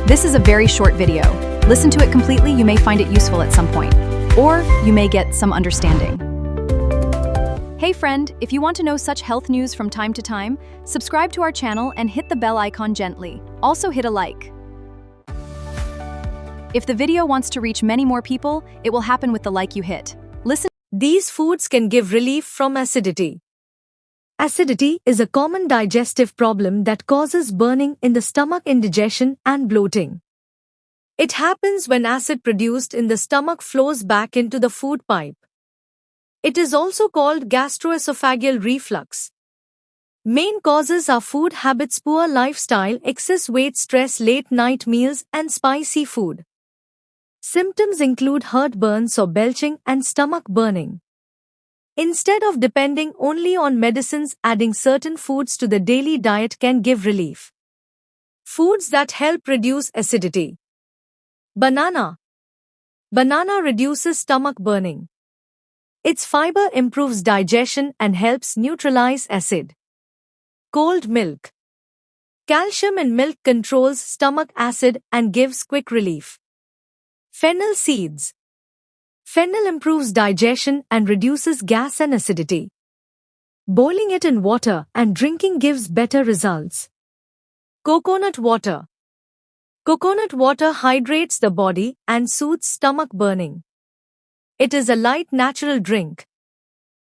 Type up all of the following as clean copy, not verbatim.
This is a very short video. Listen to it completely, you may find it useful at some point. Or you may get some understanding. Hey friend, if you want to know such health news from time to time, subscribe to our channel and hit the bell icon gently. Also hit a like. If the video wants to reach many more people, it will happen with the like you hit. Listen. These foods can give relief from acidity. Acidity is a common digestive problem that causes burning in the stomach, indigestion, and bloating. It happens when acid produced in the stomach flows back into the food pipe. It is also called gastroesophageal reflux. Main causes are food habits, poor lifestyle, excess weight, stress, late night meals, and spicy food. Symptoms include heartburns or belching and stomach burning. Instead of depending only on medicines, adding certain foods to the daily diet can give relief. Foods that help reduce acidity. Banana. Banana reduces stomach burning. Its fiber improves digestion and helps neutralize acid. Cold milk. Calcium in milk controls stomach acid and gives quick relief. Fennel seeds. Fennel improves digestion and reduces gas and acidity. Boiling it in water and drinking gives better results. Coconut water. Coconut water hydrates the body and soothes stomach burning. It is a light natural drink.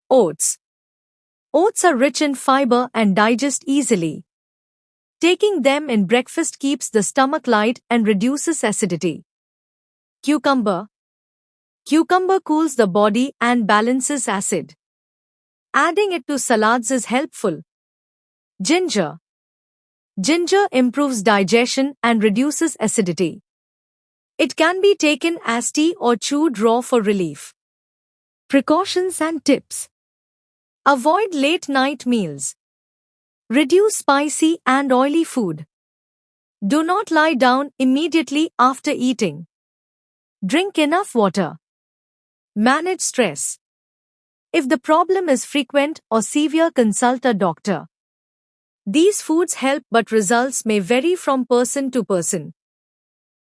Oats. Oats are rich in fiber and digest easily. Taking them in breakfast keeps the stomach light and reduces acidity. Cucumber. Cucumber cools the body and balances acid. Adding it to salads is helpful. Ginger. Ginger improves digestion and reduces acidity. It can be taken as tea or chewed raw for relief. Precautions and tips. Avoid late night meals. Reduce spicy and oily food. Do not lie down immediately after eating. Drink enough water. Manage stress. If the problem is frequent or severe, consult a doctor. These foods help, but results may vary from person to person.